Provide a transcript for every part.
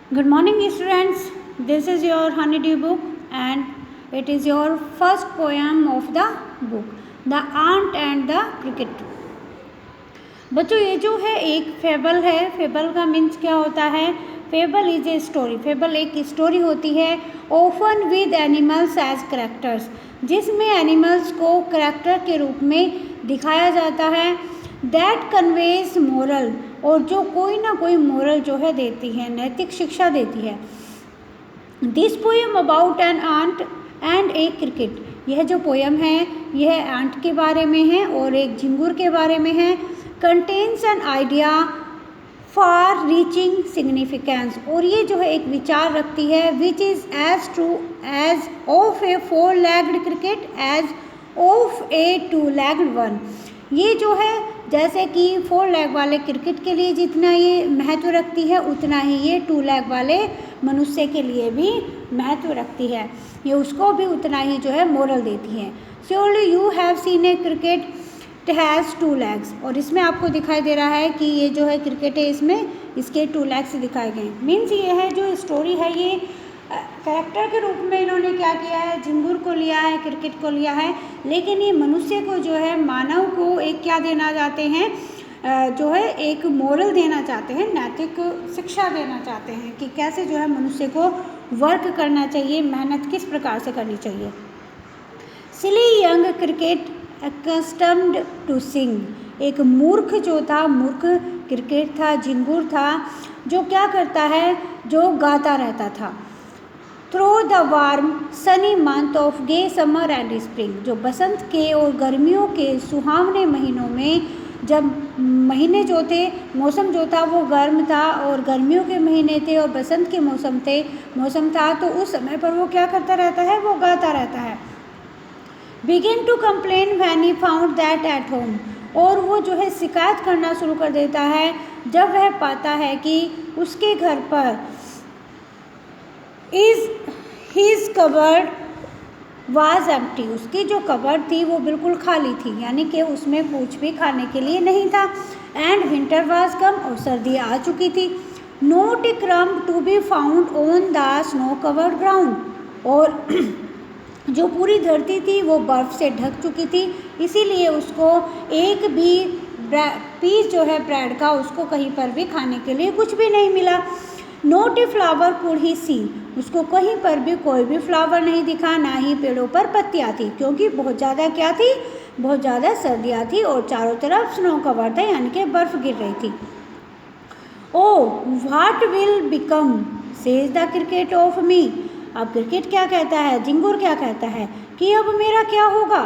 Good morning, students. This is your Honeydew book, and it is your first poem of the book, The Ant and the Cricket. बच्चों, ये जो है एक fable है. Fable का means क्या होता है? Fable is a story. Fable एक स्टोरी होती है, often with animals as characters, जिसमें एनिमल्स को करेक्टर के रूप में दिखाया जाता है. दैट कन्वेज मोरल, और जो कोई ना कोई मोरल जो है देती है, नैतिक शिक्षा देती है. This poem about an ant and a cricket, यह जो पोएम है यह आंट के बारे में है और एक झिंगुर के बारे में है. Contains an idea far reaching significance, और ये जो है एक विचार रखती है which is as true as of a 4-legged cricket as of a 2-legged one. ये जो है जैसे कि 4 लेग वाले क्रिकेट के लिए जितना ये महत्व रखती है, उतना ही ये 2 लेग वाले मनुष्य के लिए भी महत्व रखती है. ये उसको भी उतना ही जो है मोरल देती है. Surely you have seen A cricket has 2 legs, और इसमें आपको दिखाई दे रहा है कि ये जो है क्रिकेट है, इसमें इसके 2 legs दिखाए गए. मीन्स ये है जो स्टोरी है, ये कैरेक्टर के रूप में इन्होंने क्या किया है, झिंगुर को लिया है, क्रिकेट को लिया है, लेकिन ये मनुष्य को जो है, मानव को एक क्या देना चाहते हैं, जो है एक मोरल देना चाहते हैं, नैतिक शिक्षा देना चाहते हैं कि कैसे जो है मनुष्य को वर्क करना चाहिए, मेहनत किस प्रकार से करनी चाहिए. Silly young cricket accustomed to sing, एक मूर्ख जो था, मूर्ख क्रिकेट था, झिंगुर था, जो क्या करता है, जो गाता रहता था. Through the warm sunny month of gay summer and spring, जो बसंत के और गर्मियों के सुहावने महीनों में, जब महीने जो थे, मौसम जो था वो गर्म था और गर्मियों के महीने थे और बसंत के मौसम था, तो उस समय पर वो क्या करता रहता है, वो गाता रहता है. Begin to complain when he found that at home, और वो जो है शिकायत करना शुरू कर देता है जब वह पाता है कि उसके घर पर हिज कबर्ड वाज एम्प्टी, उसकी जो कबर्ड थी वो बिल्कुल खाली थी, यानी कि उसमें कुछ भी खाने के लिए नहीं था. एंड विंटर वाज कम, और सर्दी आ चुकी थी. Not a crumb to be found on the snow covered ground, और जो पूरी धरती थी वो बर्फ़ से ढक चुकी थी, इसीलिए उसको एक भी पीस जो है ब्रेड का, उसको कहीं पर भी खाने के लिए कुछ भी नहीं मिला. Not a flower could he see, उसको कहीं पर भी कोई भी फ्लावर नहीं दिखा, ना ही पेड़ों पर पत्तियाँ थी, क्योंकि बहुत ज़्यादा क्या थी, बहुत ज़्यादा सर्दियाँ थी और चारों तरफ स्नो कवर था, यानी कि बर्फ़ गिर रही थी. Oh what will become says the cricket of me, अब क्रिकेट क्या कहता है, झिंगुर क्या कहता है कि अब मेरा क्या होगा.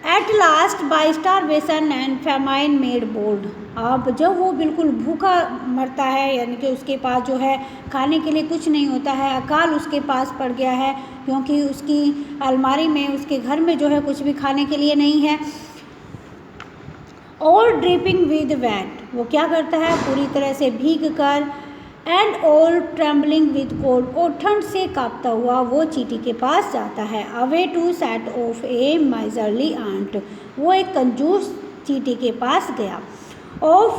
At last by starvation and famine made bold, अब जब वो बिल्कुल भूखा मरता है, यानी कि उसके पास जो है खाने के लिए कुछ नहीं होता है, अकाल उसके पास पड़ गया है, क्योंकि उसकी अलमारी में, उसके घर में जो है कुछ भी खाने के लिए नहीं है. ऑल ड्रिपिंग विद वेट, वो क्या करता है, पूरी तरह से भीग कर, and all trembling with cold, और ठंड से कांपता हुआ वो चींटी के पास जाता है. Away to set off a miserly ant, वो एक कंजूस चींटी के पास गया. Off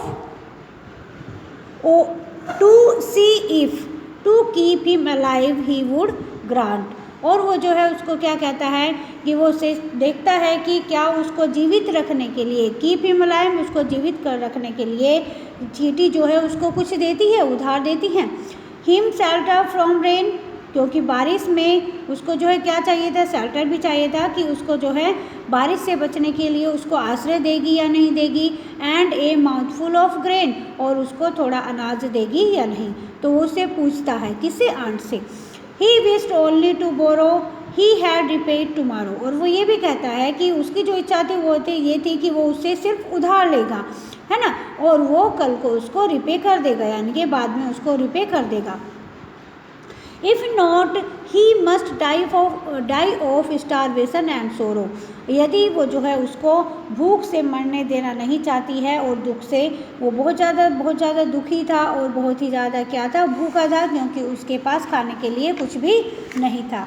to see if to keep him alive he would grant, और वो जो है उसको क्या कहता है कि वो उसे देखता है कि क्या उसको जीवित रखने के लिए, कीप हिम अलाइव, उसको जीवित कर रखने के लिए चींटी जो है उसको कुछ देती है, उधार देती है. हिम शेल्टर फ्रॉम रेन, क्योंकि बारिश में उसको जो है क्या चाहिए था, शेल्टर भी चाहिए था, कि उसको जो है बारिश से बचने के लिए उसको आश्रय देगी या नहीं देगी. And A mouthful of grain, और उसको थोड़ा अनाज देगी या नहीं. तो वो उससे पूछता है, किससे, आंट से. He wished only to borrow he had repaid tomorrow, और वो ये भी कहता है कि उसकी जो इच्छा थी वो ये थी कि वो उससे सिर्फ उधार लेगा, है ना, और वो कल को उसको रिपे कर देगा, यानी कि बाद में उसको रिपे कर देगा. If not he must die of starvation and sorrow, यदि वो जो है उसको भूख से मरने देना नहीं चाहती है और दुख से, वो बहुत ज़्यादा दुखी था और बहुत ही ज़्यादा क्या था, भूखा था, क्योंकि उसके पास खाने के लिए कुछ भी नहीं था.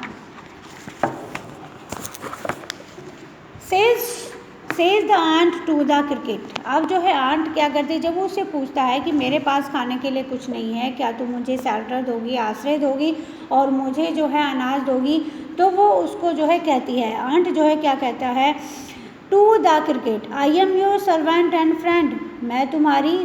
Says the ant to the cricket. अब जो है आंट क्या करती है, जब वो उससे पूछता है कि मेरे पास खाने के लिए कुछ नहीं है, क्या तुम मुझे शेल्टर दोगी, आश्रय दोगी और मुझे जो है अनाज दोगी, तो वो उसको जो है कहती है, आंट जो है क्या कहता है, to the cricket, I am your servant and friend, मैं तुम्हारी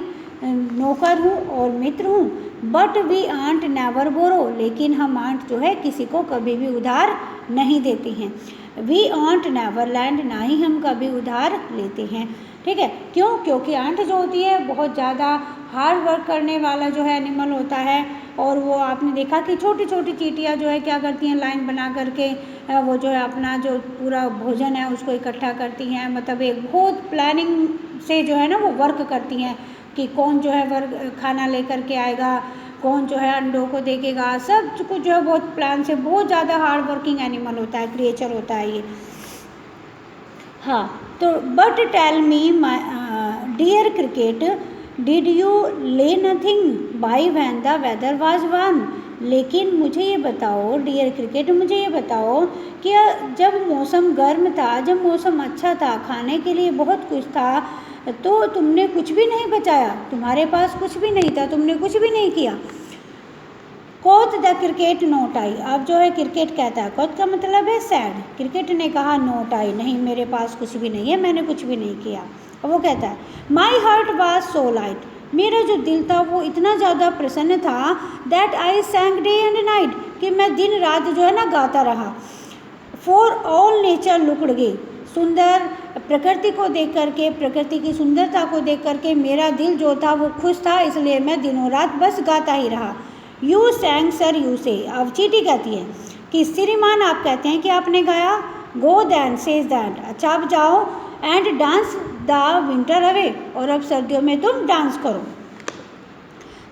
नौकर हूँ और मित्र हूँ, but we ant never borrow, लेकिन हम आंट जो है किसी को कभी भी उधार नहीं देती हैं। वी आंट नेवर लैंड, ना ही हम कभी उधार लेते हैं। ठीक है, क्यों? क्योंकि आंट जो होती है बहुत ज़्यादा हार्ड वर्क करने वाला जो है एनिमल होता है, और वो आपने देखा कि छोटी छोटी चींटियाँ जो है क्या करती हैं, लाइन बना करके वो जो है अपना जो पूरा भोजन है उसको इकट्ठा करती हैं, मतलब एक बहुत प्लानिंग से जो है ना वो वर्क करती हैं कि कौन जो है वर्क खाना लेकर के आएगा, कौन जो है अंडों को देखेगा, सब कुछ जो है बहुत प्लान से, बहुत ज़्यादा हार्ड वर्किंग एनिमल होता है, क्रिएचर होता है ये। हाँ, तो but tell me my dear cricket, did you lay nothing by when the weather was warm, लेकिन मुझे ये बताओ डियर क्रिकेट, मुझे ये बताओ कि जब मौसम गर्म था, जब मौसम अच्छा था, खाने के लिए बहुत कुछ था, तो तुमने कुछ भी नहीं बचाया, तुम्हारे पास कुछ भी नहीं था, तुमने कुछ भी नहीं किया। कोथ द क्रिकेट नोट आई, अब जो है क्रिकेट कहता है, कोथ का मतलब है सैड, क्रिकेट ने कहा नोट आई, नहीं मेरे पास कुछ भी नहीं है, मैंने कुछ भी नहीं किया। अब वो कहता है my heart was so light, मेरा जो दिल था वो इतना ज़्यादा प्रसन्न था, that I सैंग day and night, कि मैं दिन रात जो है ना गाता रहा। फॉर ऑल नेचर लुक्ड गे, सुंदर प्रकृति को देख करके, प्रकृति की सुंदरता को देख करके मेरा दिल जो था वो खुश था, इसलिए मैं दिनों रात बस गाता ही रहा। यू सैंग सर यू से, अब चीटी कहती है कि श्रीमान आप कहते हैं कि आपने गाया, गो दैन सेज दैट, अच्छा अब जाओ, and dance the winter away, और अब सर्दियों में तुम डांस करो।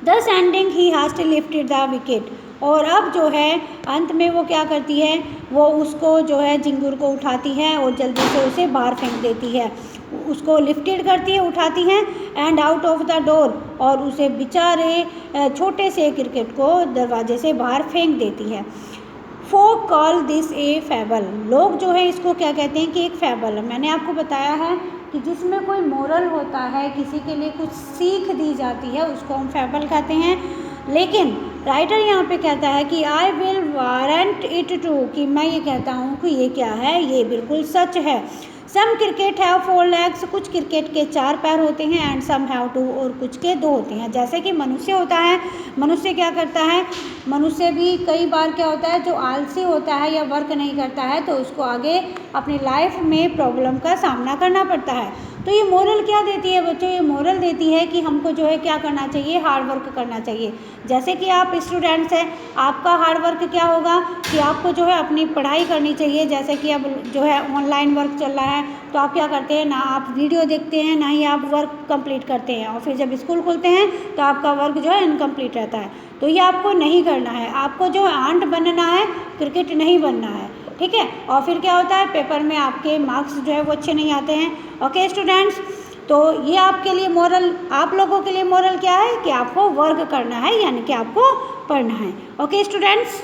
दस ending he has lifted the wicket, और अब जो है अंत में वो क्या करती है, वो उसको जो है झिंगुर को उठाती है और जल्दी से उसे बाहर फेंक देती है, उसको लिफ्टेड करती है, उठाती है, and out of the door, और उसे बेचारे छोटे से क्रिकेट को दरवाजे से बाहर फेंक देती है। फोक कॉल दिस ए फैबल, लोग जो है इसको क्या कहते हैं कि एक फैबल है। मैंने आपको बताया है कि जिसमें कोई मोरल होता है, किसी के लिए कुछ सीख दी जाती है, उसको हम फैबल कहते हैं। लेकिन राइटर यहाँ पे कहता है कि I will warrant it too, कि मैं ये कहता हूँ कि ये क्या है, ये बिल्कुल सच है। सम क्रिकेट हैव 4 legs, कुछ क्रिकेट के 4 पैर होते हैं, एंड सम हैव 2, और कुछ के 2 होते हैं। जैसे कि मनुष्य होता है, मनुष्य क्या करता है, मनुष्य भी कई बार क्या होता है, जो आलसी होता है या वर्क नहीं करता है, तो उसको आगे अपनी लाइफ में प्रॉब्लम का सामना करना पड़ता है। तो ये मोरल क्या देती है बच्चों, ये मोरल देती है कि हमको जो है क्या करना चाहिए, हार्ड वर्क करना चाहिए। जैसे कि आप स्टूडेंट्स हैं, आपका हार्ड वर्क क्या होगा कि आपको जो है अपनी पढ़ाई करनी चाहिए। जैसे कि अब जो है ऑनलाइन वर्क चल रहा है, तो आप क्या करते हैं, ना आप वीडियो देखते हैं, ना ही आप वर्क कंप्लीट करते हैं, और फिर जब स्कूल खुलते हैं तो आपका वर्क जो है इनकम्प्लीट रहता है। तो ये आपको नहीं करना है, आपको जो है आंट बनना है, क्रिकेट नहीं बनना है। ठीक है, और फिर क्या होता है, पेपर में आपके मार्क्स जो है वो अच्छे नहीं आते हैं। ओके स्टूडेंट्स, तो ये आपके लिए मोरल, आप लोगों के लिए मोरल क्या है कि आपको वर्क करना है, यानी कि आपको पढ़ना है। Okay students.